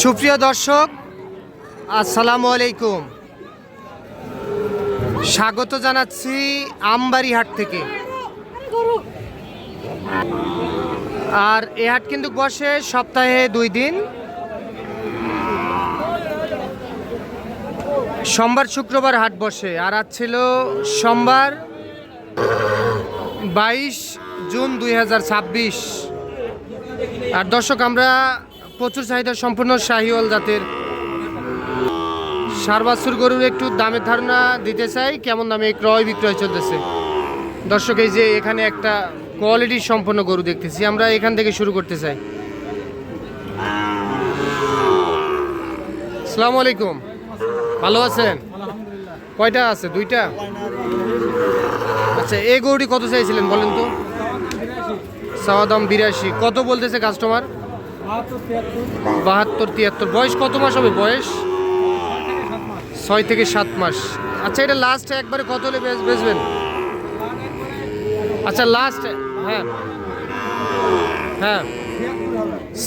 সুপ্রিয় দর্শক, আসসালামু আলাইকুম। স্বাগত জানাচ্ছি আমবাড়ি হাট থেকে। আর এই হাট কিন্তু বসে সপ্তাহে 2 দিন, সোমবার শুক্রবার হাট বসে। আর আজ ছিল সোমবার 22 জুন 2026। আর দর্শক, আমরা প্রচুর চাহিদা সম্পন্ন শাহিওয়াল জাতের সারবাছুর গরুর একটু দামের ধারণা দিতে চাই, কেমন দামে ক্রয় বিক্রয় চলতেছে। দর্শক, এই যে এখানে একটা কোয়ালিটি সম্পন্ন গরু দেখতেছি, আমরা এখান থেকে শুরু করতে চাই। আসসালামু আলাইকুম, ভালো আছেন? কয়টা আছে? 2টা। আচ্ছা, এই গরুটি কত চাইছিলেন বলেন তো? চাওয়া দাম 82। কত বলতেছে কাস্টমার? 72, 73। বয়স কত মাস হবে? বয়স 6 থেকে 7 মাস। আচ্ছা, এটা লাস্ট একবারে কত হলে বেচবেন? আচ্ছা, লাস্ট হ্যাঁ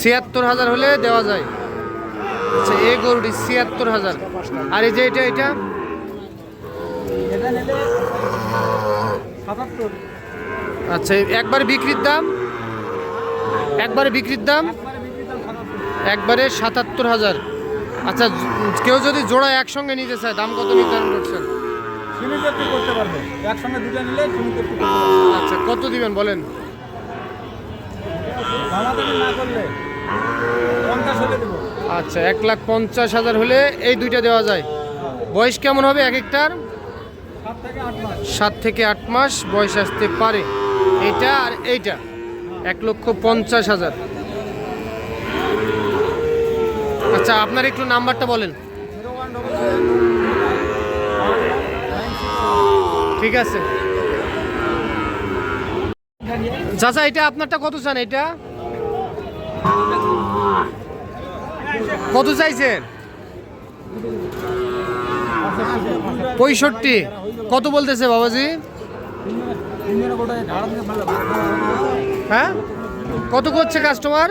76,000 হলে দেওয়া যায়। আচ্ছা, এই গরুটি 76,000। আর এই যে এটা আচ্ছা, একবারে বিক্রির দাম? একবারে 77,000। আচ্ছা, কেউ যদি জোড়া একসঙ্গে নিতে চায়, দাম কত নির্ধারণ করছেন? আচ্ছা, কত দিবেন বলেন? আচ্ছা, 1,50,000 হলে এই 2টা দেওয়া যায়। বয়স কেমন হবে এক একটার? 7 থেকে 8 মাস বয়স আসতে পারে। এইটা আর এইটা 1,50,000। আচ্ছা, আপনার একটু নাম্বারটা বলেন। ঠিক আছে চাচা, এটা আপনারটা কত চান? এটা কত চাইছেন? 65। কত বলতেছে বাবাজি? হ্যাঁ, কত করছে কাস্টমার?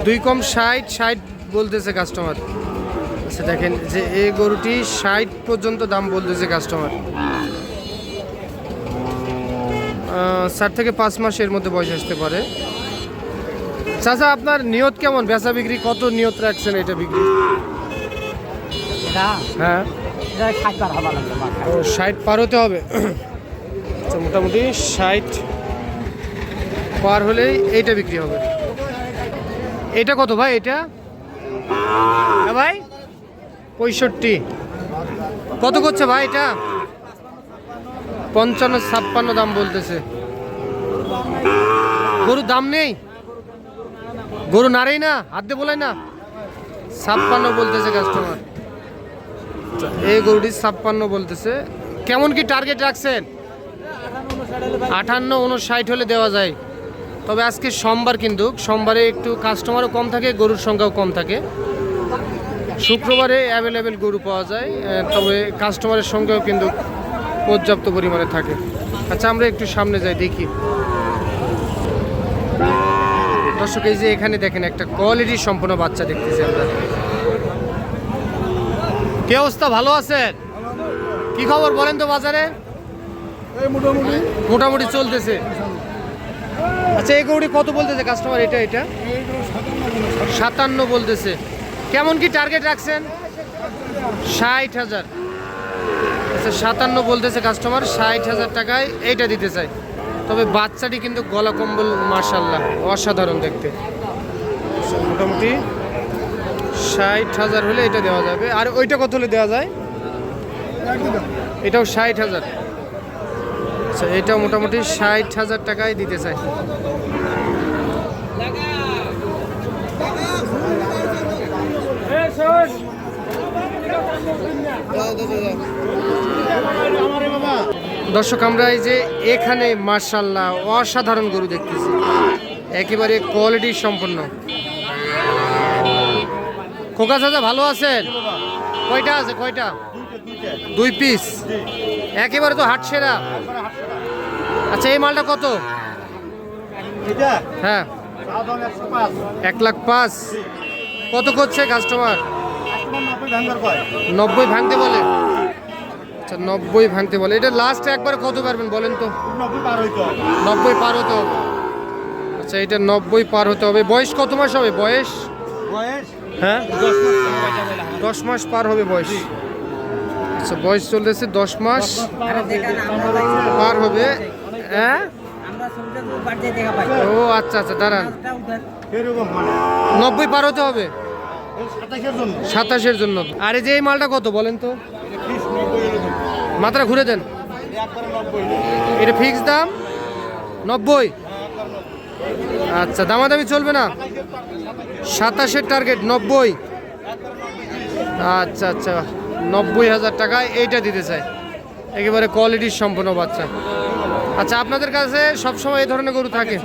2 কম 60 বলতেছে কাস্টমার। আচ্ছা, দেখেন যে এই গরুটি 60 পর্যন্ত দাম বলতেছে কাস্টমার। 4 থেকে 5 মাসের মধ্যে বয়স আসতে পারে। চাচা, আপনার নিয়ত কেমন? বেচা বিক্রি কত নিয়ত রাখছেন এটা বিক্রি? হ্যাঁ, 60 পার হতে হবে। আচ্ছা, মোটামুটি 60 পার হলেই এইটা বিক্রি হবে। এটা কত ভাই? এটা হ্যাঁ ভাই 65। কত করছে ভাই এটা? 55-56 দাম বলতেছে। গরুর দাম নেই? গরু নাড়েই না, হাত দিয়ে বলাই না? 56 বলতেছে কাস্টমার। এই গরুটি 56 বলতেছে। কেমন কি টার্গেট রাখছেন? 58-59 হলে দেওয়া যায়। তবে আজকে সোমবার, কিন্তু সোমবারে একটু কাস্টমারও কম থাকে, গরুর সংখ্যাও কম থাকে। শুক্রবারে অ্যাভেলেবেল গরু পাওয়া যায়, তবে কাস্টমারের সংখ্যাও কিন্তু পর্যাপ্ত পরিমাণে থাকে। আচ্ছা, আমরা একটু সামনে যাই, দেখি। দর্শক, এই যে এখানে দেখেন একটা কোয়ালিটি সম্পন্ন বাচ্চা দেখতেছি আমরা। কি অবস্থা, ভালো আছেন? কি খবর বলেন তো বাজারে? মোটামুটি চলতেছে। আচ্ছা, এই গরুটি কত বলতেছে কাস্টমার? এটা 57 বলতেছে। কেমন কি টার্গেট রাখছেন? 60,000। আচ্ছা, 57 বলতেছে কাস্টমার। 60,000 টাকায় এইটা দিতে চাই। তবে বাচ্চাটি কিন্তু গলা কম্বল মাশাআল্লাহ অসাধারণ দেখতে। মোটামুটি 60,000 হলে এটা দেওয়া যাবে। আর ওইটা কত হলে দেওয়া যায়? এটাও 60,000। আচ্ছা, এটা মোটামুটি 60,000 টাকায় দিতে চাই। দর্শক, আমরা এই যে এখানে মাশাআল্লাহ অসাধারণ গরু দেখতেছি, একেবারে কোয়ালিটি সম্পন্ন। খোকা চাচা, ভালো আছেন? কয়টা আছে? কয়টা? 2 পিস। একেবারে তো হাট সেরা। আচ্ছা, এই মালটা কত? হ্যাঁ, 1,05,000। কত করছে কাস্টমার? 90 ভাঙতে বলে। আচ্ছা 90 ভাঙতে বলে। এটা লাস্ট একবার কত পারবেন বলেন তো? 90 পার হতে হবে। আচ্ছা এটা 90 পার হতে হবে। বয়স কত মাস হবে বয়স? হ্যাঁ 10 মাস পার হবে বয়স। আচ্ছা বয়স চলতেছে 10 মাস পার হবে। হ্যাঁ ও আচ্ছা আচ্ছা দাঁড়ান, 90 পার হতে হবে 27-এর জন্য। আর এই যে এই মালটা কত বলেন তো? মাত্রা ঘুরে দেন। এটা ফিক্স দাম 90। আচ্ছা দামাদামি চলবে না? 27-এর টার্গেট 90। আচ্ছা আচ্ছা 90,000 টাকায় এইটা দিতে চাই, একেবারে কোয়ালিটির সম্পূর্ণ বাচ্চা। আচ্ছা আপনাদের কাছে সবসময় এই ধরনের গরু থাকে?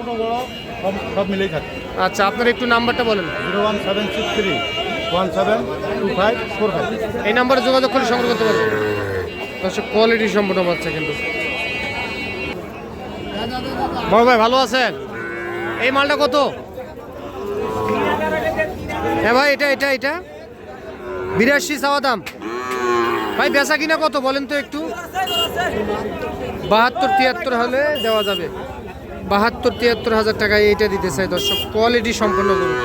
সব মিলেই থাকে। আচ্ছা আপনার একটু নাম্বারটা বলেন। 01763172545। এই নাম্বারে যোগাযোগ করে সংগ্রহ করতে পারবেন। দর্শক কোয়ালিটি সম্পূর্ণ বাচ্চা কিন্তু। বড় ভাই ভালো আছেন? এই মালটা কত? হ্যাঁ ভাই এটা 82 চাওয়া দাম। ভাই বেচা কিনা কত বলেন তো একটু? 72-73 হলে দেওয়া যাবে। 72-73 হাজার টাকায় এইটা দিতে চাই দর্শক, কোয়ালিটি সম্পন্ন গরু।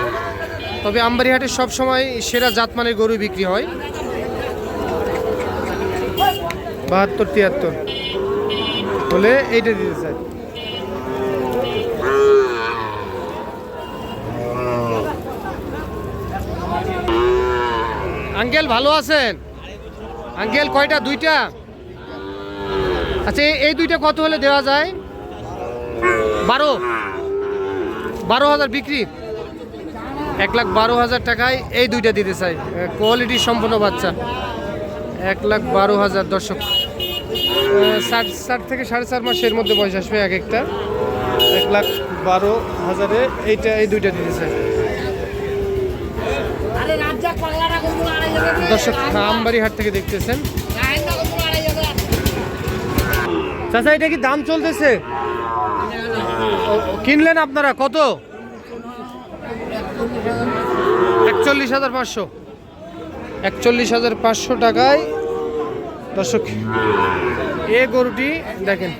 তবে আমবাড়িহাটে সব সময় সেরা জাতমানের গরু বিক্রি হয়। 72-73 হলে এইটা দিতে চাই। আঙ্কেল ভালো আছেন? আঙ্কেল কয়টা? দুইটা। আচ্ছা এই দুইটা কত হলে দেওয়া যায়? 12,000 বিক্রি। 1,12,000 টাকায় এই দুইটা দিতে চাই, কোয়ালিটি সম্পন্ন বাচ্চা। 1,12,000 দর্শক। 60 থেকে 4.5 মাসের মধ্যে বয়স আসবে এক একটা। 1,12,000-এ এই দুইটা দিতে চাই দর্শক। আমবাড়িহাট থেকে দেখতেছেন। চাচা এটা কি দাম চলতেছে? কিনলেন আপনারা কত? 41,500। 41,500 টাকায় দর্শক এই গরুটি দেখেন।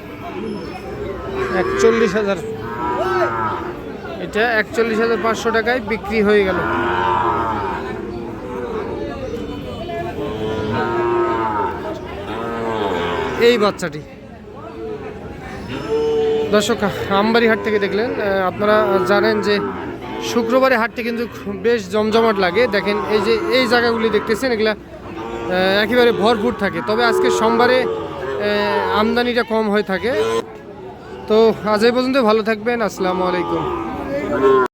41,000, এটা 41,500 টাকায় বিক্রি হয়ে গেল। এই বাচ্চাটি দর্শক আমবাড়িহাট থেকে দেখলেন। আপনারা জানেন যে শুক্রবারে হাটটি কিন্তু বেশ জমজমাট লাগে। দেখেন এই যে এই জায়গাগুলি দেখতেছেন, এগুলা একেবারে ভরপুর থাকে। তবে আজকে সোমবারে আমদানিটা কম হয়ে থাকে। তো আজ এই পর্যন্ত, ভালো থাকবেন। আসসালামু আলাইকুম।